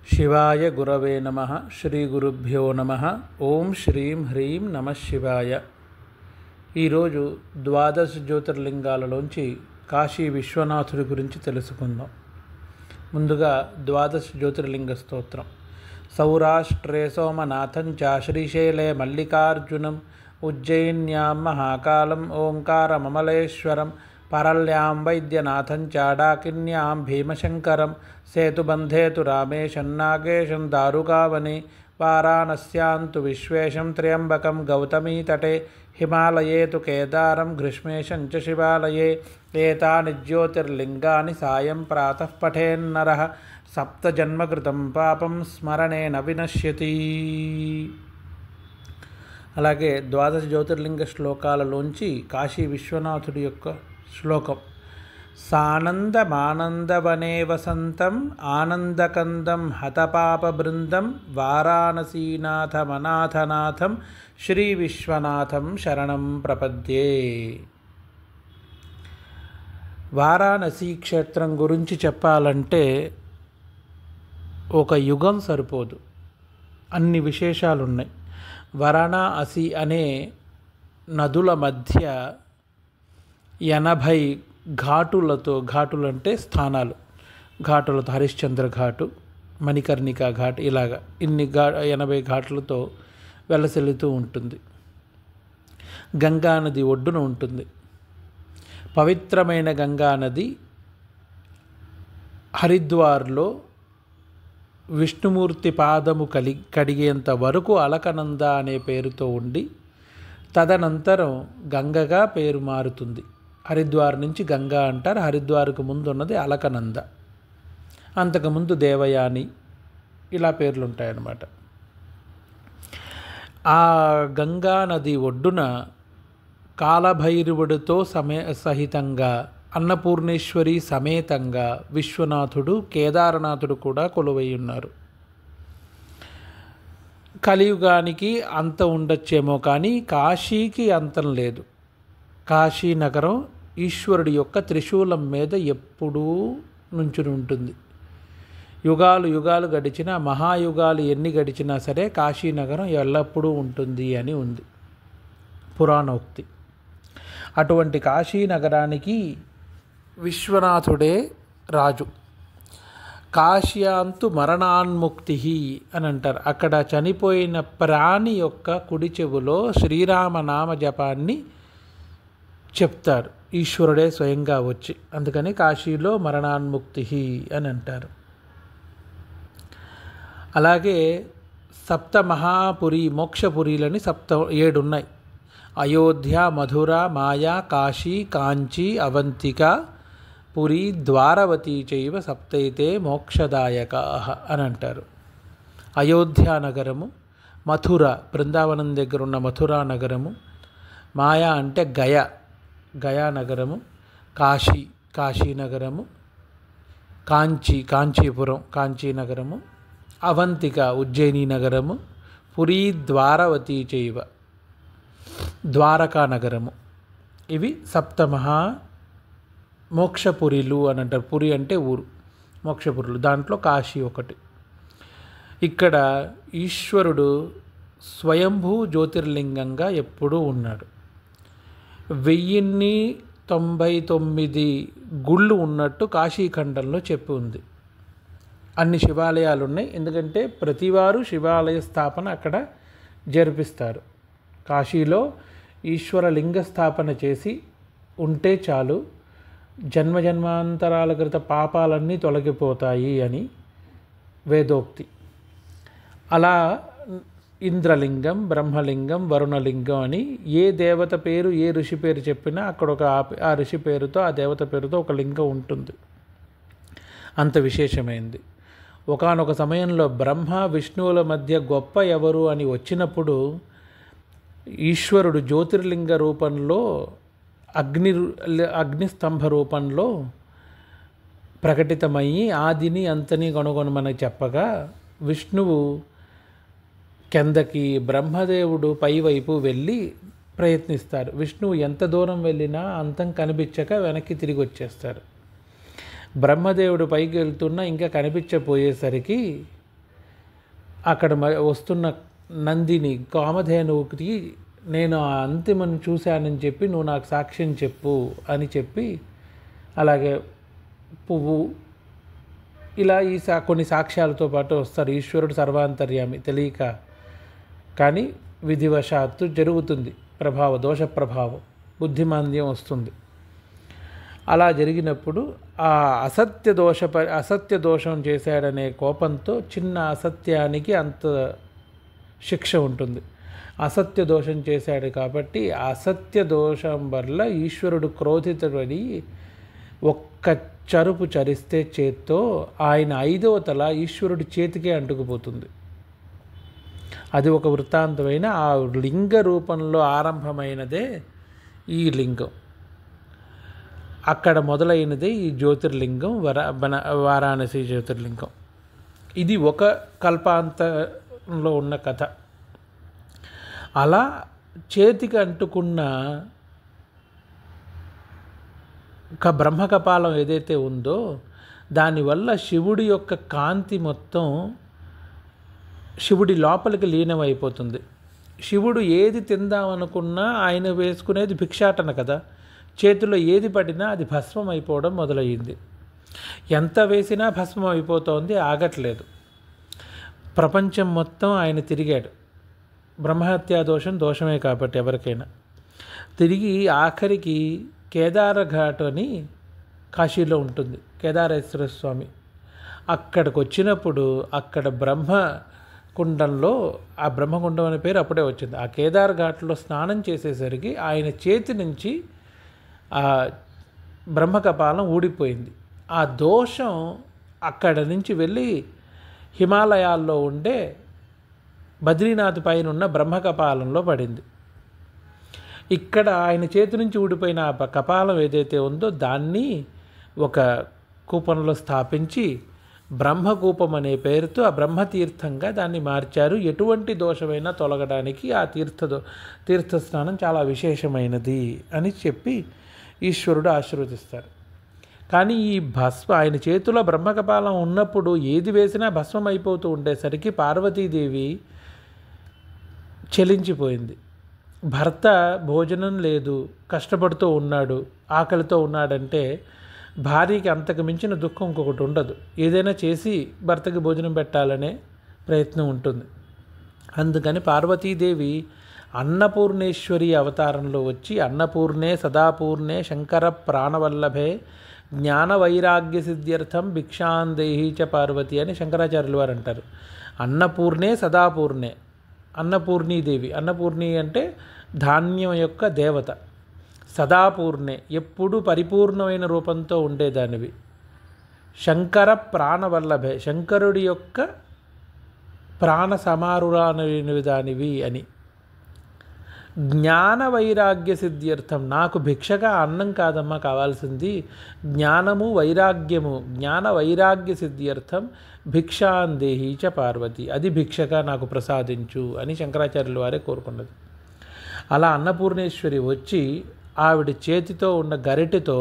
శివాయ గురవే నమః. శ్రీ గురుభ్యో నమః. ఓం శ్రీం హ్రీం నమః శివాయ. ఈరోజు ద్వాదశ జ్యోతిర్లింగాలలోంచి కాశీ విశ్వనాథుడి గురించి తెలుసుకుందాం. ముందుగా ద్వాదశ జ్యోతిర్లింగ స్తోత్రం. సౌరాష్ట్రే సోమనాథం చ శ్రీశైలే మల్లికార్జునం ఉజ్జయిన్యాం మహాకాలం ఓంకారమమలేశ్వరం పరల్యాం వైద్యనాథం చ డాకిన్యాం భీమశంకరం సేతుబంధేతు రామేశం నాగేశం దారుకావనే వారాణస్యాంతు విశ్వేశం త్ర్యంబకం గౌతమీతటే హిమాలయే తు కేదారం గ్రీష్మేశం చ శివాలయే ఏతాని జ్యోతిర్లింగాని సాయం ప్రాతః పఠేన్నరః సప్తజన్మకృతం పాపం స్మరణేన వినశ్యతి. అలాగే ద్వాదశ జ్యోతిర్లింగ శ్లోకాలలోంచి కాశీ విశ్వనాథుడి యొక్క శ్లోకం. సానందమానందవనే వసంతం ఆనందకందం హతపాపబృందం వారాణసీనాథమనాథనాథం శ్రీ విశ్వనాథం శరణం ప్రపద్యే. వారాణసీ క్షేత్రం గురించి చెప్పాలంటే ఒక యుగం సరిపోదు, అన్ని విశేషాలు ఉన్నాయి. వారణాసి అనే నదుల మధ్య 80 ఘాటులతో, ఘాటులు అంటే స్థానాలు, ఘాటులతో హరిశ్చంద్ర ఘాటు, మణికర్ణికా ఘాట్, ఇలాగా 80 ఘాట్లతో వెలసిల్లుతూ ఉంటుంది. గంగానది ఒడ్డున ఉంటుంది. పవిత్రమైన గంగానది హరిద్వార్లో విష్ణుమూర్తి పాదము కడిగేంత వరకు అలకనంద అనే పేరుతో ఉండి తదనంతరం గంగగా పేరు మారుతుంది. హరిద్వార్ నుంచి గంగా అంటారు. హరిద్వార్కు ముందు ఉన్నది అలకనంద, అంతకుముందు దేవయాని, ఇలా పేర్లు ఉంటాయన్నమాట. ఆ గంగా నది ఒడ్డున కాలభైరవుడితో సహితంగా అన్నపూర్ణేశ్వరి సమేతంగా విశ్వనాథుడు, కేదారనాథుడు కూడా కొలువై ఉన్నారు. కలియుగానికి అంత ఉండొచ్చేమో కానీ కాశీకి అంతం లేదు. కాశీ నగరం ఈశ్వరుడి యొక్క త్రిశూలం మీద ఎప్పుడూ నుంచుని ఉంటుంది. యుగాలు యుగాలు గడిచినా, మహాయుగాలు ఎన్ని గడిచినా సరే కాశీ నగరం ఎల్లప్పుడూ ఉంటుంది అని ఉంది పురాణోక్తి. అటువంటి కాశీ నగరానికి విశ్వనాథుడే రాజు. కాశ్యాంతు మరణాన్ముక్తి అని అంటారు. అక్కడ చనిపోయిన ప్రాణి యొక్క కుడి చెవులో శ్రీరామనామ జపాన్ని చెప్తారు ఈశ్వరుడే స్వయంగా వచ్చి. అందుకని కాశీలో మరణాన్ముక్తి అని అంటారు. అలాగే సప్త మహాపురి, మోక్షపురీలని 7 ఉన్నాయి. అయోధ్య, మధుర, మాయా, కాశీ, కాంచీ, అవంతిక, పురి, ద్వారవతి చైవ సప్తైతే మోక్షదాయకాః అని అంటారు. అయోధ్య నగరము, మథుర బృందావనం దగ్గర ఉన్న మథురా నగరము, మాయా అంటే గయా నగరము, కాశీ కాశీనగరము, కాంచీపురం కాంచీ నగరము, అవంతిక ఉజ్జయిని నగరము, పురి ద్వారవతి చైవ ద్వారకా నగరము. ఇవి సప్తమహా మోక్షపురిలు అని అంటారు. పురి అంటే ఊరు, మోక్షపురులు. దాంట్లో కాశీ ఒకటి. ఇక్కడ ఈశ్వరుడు స్వయంభూ జ్యోతిర్లింగంగా ఎప్పుడూ ఉన్నాడు. 1099 గుళ్ళు ఉన్నట్టు కాశీఖండంలో చెప్పి ఉంది. అన్ని శివాలయాలు ఉన్నాయి, ఎందుకంటే ప్రతివారు శివాలయ స్థాపన అక్కడ జరిపిస్తారు. కాశీలో ఈశ్వర లింగ స్థాపన చేసి ఉంటే చాలు, జన్మజన్మాంతరాల క్రిత పాపాలన్నీ తొలగిపోతాయి అని వేదోక్తి. అలా ఇంద్రలింగం, బ్రహ్మలింగం, వరుణలింగం అని ఏ దేవత పేరు, ఏ ఋషి పేరు చెప్పినా అక్కడ ఆ ఋషి పేరుతో, ఆ దేవత పేరుతో ఒక లింగం ఉంటుంది. అంత విశేషమైంది. ఒకానొక సమయంలో బ్రహ్మ విష్ణువుల మధ్య గొప్ప ఎవరు అని వచ్చినప్పుడు ఈశ్వరుడు జ్యోతిర్లింగ రూపంలో, అగ్నిస్తంభ రూపంలో ప్రకటితమయ్యి ఆదిని అంతని కనుగొనమని చెప్పగా విష్ణువు కిందకి, బ్రహ్మదేవుడు పైవైపు వెళ్ళి ప్రయత్నిస్తారు. విష్ణువు ఎంత దూరం వెళ్ళినా అంతం కనిపించక వెనక్కి తిరిగి వచ్చేస్తారు. బ్రహ్మదేవుడు పైకి వెళ్తున్నా ఇంకా కనిపించపోయేసరికి అక్కడ వస్తున్న నందిని కామధేనువుకి నేను ఆ అంతిమను చూశానని చెప్పి నువ్వు నాకు సాక్ష్యం చెప్పు అని చెప్పి, అలాగే పువ్వు, ఇలా కొన్ని సాక్ష్యాలతో పాటు వస్తారు. ఈశ్వరుడు సర్వాంతర్యామి తెలియక, కానీ విధివశాత్తు జరుగుతుంది దోష ప్రభావం, బుద్ధిమాంద్యం వస్తుంది. అలా జరిగినప్పుడు ఆ అసత్య దోషం చేశాడనే కోపంతో చిన్న అసత్యానికి అంత శిక్ష ఉంటుంది. అసత్య దోషం చేశాడు కాబట్టి అసత్య దోషం వల్ల ఈశ్వరుడు క్రోధితుడని ఒక్క చరుపు చరిస్తే చేత్తో ఆయన 5వ తల ఈశ్వరుడి చేతికే అంటుకుపోతుంది. అది ఒక వృత్తాంతమైన ఆ లింగ రూపంలో ఆరంభమైనదే ఈ లింగం. అక్కడ మొదలైనదే ఈ జ్యోతిర్లింగం, వారాణసి జ్యోతిర్లింగం. ఇది ఒక కల్పాంతంలో ఉన్న కథ. అలా చేతికి అంటుకున్న బ్రహ్మకపాలం ఏదైతే ఉందో దానివల్ల శివుడి యొక్క కాంతి మొత్తం శివుడి లోపలికి లీనమైపోతుంది. శివుడు ఏది తిందామనుకున్నా ఆయన వేసుకునేది భిక్షాటన కదా, చేతిలో ఏది పడినా అది భస్మం అయిపోవడం మొదలయ్యింది. ఎంత వేసినా భస్మం అయిపోతోంది, ఆగట్లేదు. ప్రపంచం మొత్తం ఆయన తిరిగాడు. బ్రహ్మహత్యా దోషమే కాబట్టి ఎవరికైనా. తిరిగి ఆఖరికి కేదారఘాట్ అని కాశీలో ఉంటుంది, కేదారేశ్వర స్వామి. అక్కడికి వచ్చినప్పుడు అక్కడ బ్రహ్మకుండంలో, ఆ బ్రహ్మకుండం అనే పేరు అప్పుడే వచ్చింది, ఆ కేదార్ ఘాట్లో స్నానం చేసేసరికి ఆయన చేతి నుంచి ఆ బ్రహ్మకపాలం ఊడిపోయింది. ఆ దోషం అక్కడ నుంచి వెళ్ళి హిమాలయాల్లో ఉండే బద్రీనాథ్ పైన ఉన్న బ్రహ్మకపాలంలో పడింది. ఇక్కడ ఆయన చేతి నుంచి ఊడిపోయిన ఆ కపాలం ఏదైతే ఉందో దాన్ని ఒక కూపంలో స్థాపించి బ్రహ్మకూపం అనే పేరుతో ఆ బ్రహ్మతీర్థంగా దాన్ని మార్చారు. ఎటువంటి దోషమైనా తొలగడానికి ఆ తీర్థస్నానం చాలా విశేషమైనది అని చెప్పి ఈశ్వరుడు ఆశీర్వదిస్తారు. కానీ ఈ ఆయన చేతిలో బ్రహ్మకపాలం ఉన్నప్పుడు ఏది వేసినా భస్మం అయిపోతూ ఉండేసరికి పార్వతీదేవి చలించిపోయింది. భర్త భోజనం లేదు, కష్టపడుతూ ఉన్నాడు, ఆకలితో ఉన్నాడంటే భార్యకి అంతకు మించిన దుఃఖం ఇంకొకటి ఉండదు. ఏదైనా చేసి భర్తకి భోజనం పెట్టాలనే ప్రయత్నం ఉంటుంది. అందుకని పార్వతీదేవి అన్నపూర్ణేశ్వరి అవతారంలో వచ్చి అన్నపూర్ణే సదాపూర్ణే శంకర ప్రాణవల్లభే జ్ఞాన వైరాగ్య సిద్ధ్యర్థం భిక్షాందేహి చ పార్వతి అని శంకరాచార్యులు వారు అంటారు. అన్నపూర్ణే సదాపూర్ణే, అన్నపూర్ణీదేవి, అన్నపూర్ణి అంటే ధాన్యం యొక్క దేవత, సదాపూర్ణే ఎప్పుడు పరిపూర్ణమైన రూపంతో ఉండేదానివి, శంకర ప్రాణవల్లభే శంకరుడి యొక్క ప్రాణ సమారురానైనవి దానివి అని. జ్ఞాన వైరాగ్య సిద్ధ్యర్థం, నాకు భిక్షగా అన్నం కాదమ్మా కావాల్సింది, జ్ఞానము వైరాగ్యము, జ్ఞాన వైరాగ్య సిద్ధ్యర్థం భిక్షాందేహి చ పార్వతి, అది భిక్షగా నాకు ప్రసాదించు అని శంకరాచార్యుల వారే కోరుకున్నది. అలా అన్నపూర్ణేశ్వరి వచ్చి ఆవిడ చేతితో ఉన్న గరిటెతో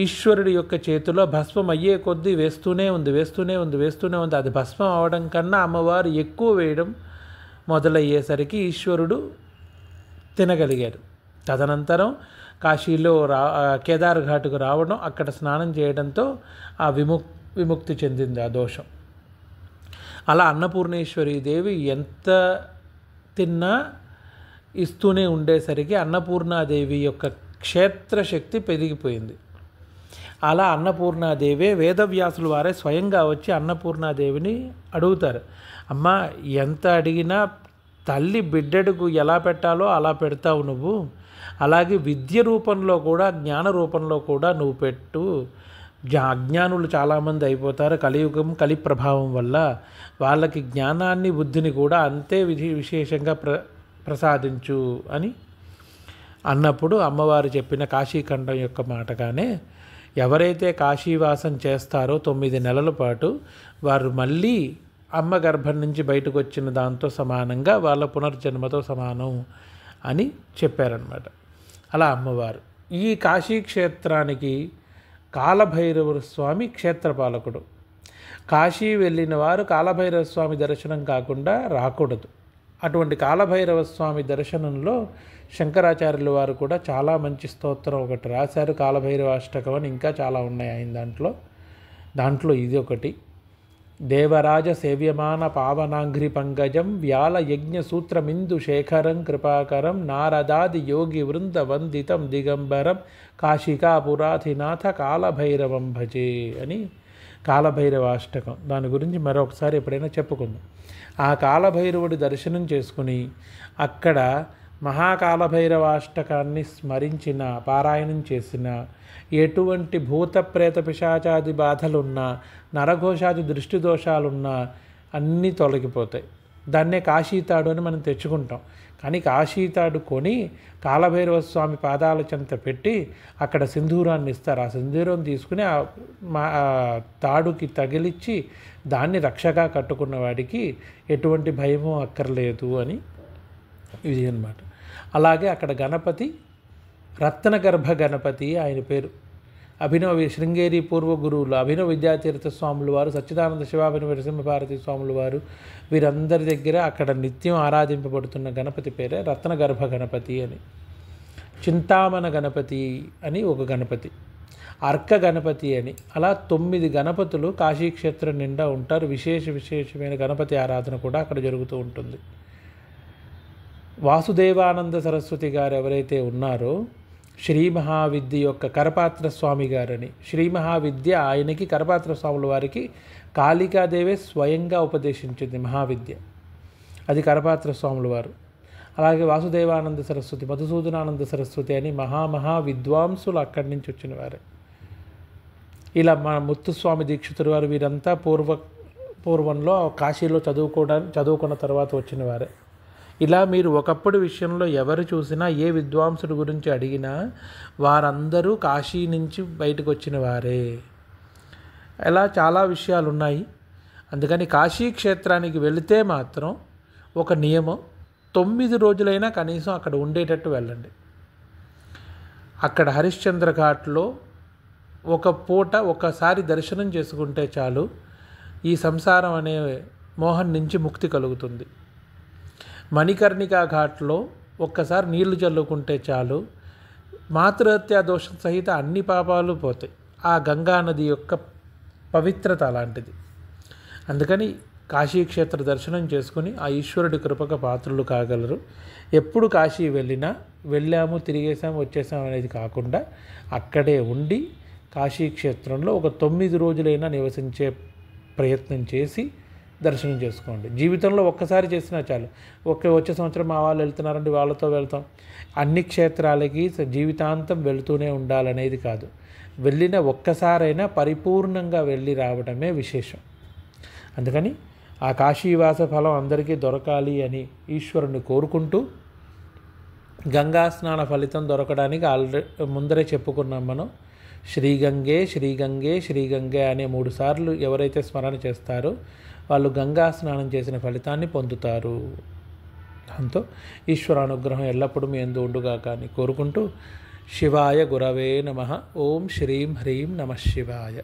ఈశ్వరుడి యొక్క చేతిలో భస్మం అయ్యే కొద్దీ వేస్తూనే ఉంది. అది భస్మం అవడం కన్నా అమ్మవారు ఎక్కువ వేయడం మొదలయ్యేసరికి ఈశ్వరుడు తినగలిగారు. తదనంతరం కాశీలో కేదార్ ఘాటుకు రావడం, అక్కడ స్నానం చేయడంతో ఆ విముక్తి చెందింది ఆ దోషం. అలా అన్నపూర్ణేశ్వరి దేవి ఎంత తిన్నా ఇస్తూనే ఉండేసరికి అన్నపూర్ణాదేవి యొక్క క్షేత్రశక్తి పెరిగిపోయింది. అలా అన్నపూర్ణాదేవే వేదవ్యాసుల వారే స్వయంగా వచ్చి అన్నపూర్ణాదేవిని అడుగుతారు, అమ్మ ఎంత అడిగినా తల్లి బిడ్డకు ఎలా పెట్టాలో అలా పెడతావు నువ్వు, అలాగే విద్య రూపంలో కూడా జ్ఞాన రూపంలో కూడా నువ్వు పెట్టు, అజ్ఞానులు చాలామంది అయిపోతారు కలియుగం కలి ప్రభావం వల్ల, వాళ్ళకి జ్ఞానాన్ని బుద్ధిని కూడా అంతే విశేషంగా ప్రసాదించు అని అన్నప్పుడు అమ్మవారు చెప్పిన కాశీఖండం యొక్క మాటగానే ఎవరైతే కాశీవాసం చేస్తారో 9 నెలల పాటు వారు మళ్ళీ అమ్మ గర్భం నుంచి బయటకు వచ్చిన దాంతో సమానంగా వాళ్ళ పునర్జన్మతో సమానం అని చెప్పారనమాట. అలా అమ్మవారు ఈ కాశీ క్షేత్రానికి కాలభైరవ స్వామి క్షేత్రపాలకుడు. కాశీ వెళ్ళిన వారు కాలభైరవ స్వామి దర్శనం కాకుండా రాకూడదు. అటువంటి కాలభైరవ స్వామి దర్శనంలో శంకరాచార్యుల వారు కూడా చాలా మంచి స్తోత్రం ఒకటి రాశారు, కాలభైరవ అష్టకం అని. ఇంకా చాలా ఉన్నాయి ఆయన దాంట్లో ఇది ఒకటి. దేవరాజ సేవ్యమాన పావనాంఘ్రి పంకజం వ్యాల యజ్ఞ సూత్రమిందు శేఖరం కృపాకరం నారదాది యోగి వృంద వందితం దిగంబరం కాశికాపురాధినాథ కాలభైరవం భజే అని కాలభైరవ అష్టకం. దాని గురించి మరొకసారి ఎప్పుడైనా చెప్పుకుందాం. ఆ కాలభైరవుడి దర్శనం చేసుకుని అక్కడ మహాకాలభైరవాష్టకాన్ని స్మరించిన, పారాయణం చేసిన, ఎటువంటి భూత ప్రేత పిశాచాది బాధలున్నా, నరఘోషాది దృష్టి దోషాలున్నా అన్నీ తొలగిపోతాయి. దాన్నే కాశీతాడు అని మనం తెచ్చుకుంటాం. కానీ కాశీతాడు కొని కాలభైరవ స్వామి పాదాల చెంత పెట్టి అక్కడ సింధూరాన్ని ఇస్తారు. ఆ సింధూరం తీసుకుని ఆ తాడుకి తగిలిచ్చి దాన్ని రక్షగా కట్టుకున్న వాడికి ఎటువంటి భయమూ అక్కర్లేదు అని ఇది అన్నమాట. అలాగే అక్కడ గణపతి రత్నగర్భ గణపతి ఆయన పేరు. అభినవ శృంగేరి పూర్వ గురువులు అభినవ విద్యాతీర్థ స్వాములు వారు, సచ్చిదానంద శివాభినవ నరసింహభారతి స్వాములు వారు, వీరందరి దగ్గర అక్కడ నిత్యం ఆరాధింపబడుతున్న గణపతి పేరే రత్నగర్భ గణపతి అని. చింతామణ గణపతి అని ఒక గణపతి, అర్క గణపతి అని, అలా 9 గణపతులు కాశీక్షేత్రం నిండా ఉంటారు. విశేషమైన గణపతి ఆరాధన కూడా అక్కడ జరుగుతూ ఉంటుంది. వాసుదేవానంద సరస్వతి గారు ఎవరైతే ఉన్నారో శ్రీ మహావిద్య యొక్క కరపాత్ర స్వామి గారని, శ్రీ మహావిద్య ఆయనకి కరపాత్ర స్వాముల వారికి కాళికాదేవే స్వయంగా ఉపదేశించింది మహావిద్య, అది కరపాత్ర స్వాముల వారు. అలాగే వాసుదేవానంద సరస్వతి, మధుసూదనానంద సరస్వతి అని మహా విద్వాంసులు అక్కడి నుంచి వచ్చిన వారే. ఇలా మన ముత్తుస్వామి దీక్షితులు వారు వీరంతా పూర్వంలో కాశీలో చదువుకున్న తర్వాత వచ్చిన వారే. ఇలా మీరు ఒకప్పుడు విషయంలో ఎవరు చూసినా, ఏ విద్వాంసుడి గురించి అడిగినా వారందరూ కాశీ నుంచి బయటకు వచ్చిన వారే. ఇలా చాలా విషయాలు ఉన్నాయి. అందుకని కాశీ క్షేత్రానికి వెళితే మాత్రం ఒక నియమం, 9 రోజులైనా కనీసం అక్కడ ఉండేటట్టు వెళ్ళండి. అక్కడ హరిశ్చంద్ర ఘాట్లో ఒక పూట ఒకసారి దర్శనం చేసుకుంటే చాలు, ఈ సంసారం అనే మోహం నుంచి ముక్తి కలుగుతుంది. మణికర్ణికా ఘాట్లో ఒక్కసారి నీళ్లు చల్లుకుంటే చాలు, మాతృహత్యా దోషం సహిత అన్ని పాపాలు పోతాయి. ఆ గంగా నది యొక్క పవిత్రత అలాంటిది. అందుకని కాశీక్షేత్ర దర్శనం చేసుకుని ఆ ఈశ్వరుడి కృపక పాత్రులు కాగలరు. ఎప్పుడు కాశీ వెళ్ళాము తిరిగేసాము వచ్చేసాము అనేది కాకుండా అక్కడే ఉండి కాశీక్షేత్రంలో ఒక 9 రోజులైనా నివసించే ప్రయత్నం చేసి దర్శనం చేసుకోండి. జీవితంలో ఒక్కసారి చేసినా చాలు. వచ్చే సంవత్సరం మా వాళ్ళు వెళ్తున్నారంటే వాళ్ళతో వెళ్తాం. అన్ని క్షేత్రాలకి జీవితాంతం వెళుతూనే ఉండాలనేది కాదు. వెళ్ళిన ఒక్కసారైనా పరిపూర్ణంగా వెళ్ళి రావడమే విశేషం. అందుకని ఆ కాశీవాస ఫలం అందరికీ దొరకాలి అని ఈశ్వరుని కోరుకుంటూ, గంగా స్నాన ఫలితం దొరకడానికి ముందరే చెప్పుకున్నాం మనం. శ్రీగంగే శ్రీగంగే శ్రీగంగే అనే 3 సార్లు ఎవరైతే స్మరణ చేస్తారో వాళ్ళు గంగా స్నానం చేసిన ఫలితాన్ని పొందుతారు. దాంతో ఈశ్వరానుగ్రహం ఎల్లప్పుడూ మీ యందు ఉండుగాక అని కోరుకుంటూ, శివాయ గురవే నమః. ఓం శ్రీం హ్రీం నమః శివాయ.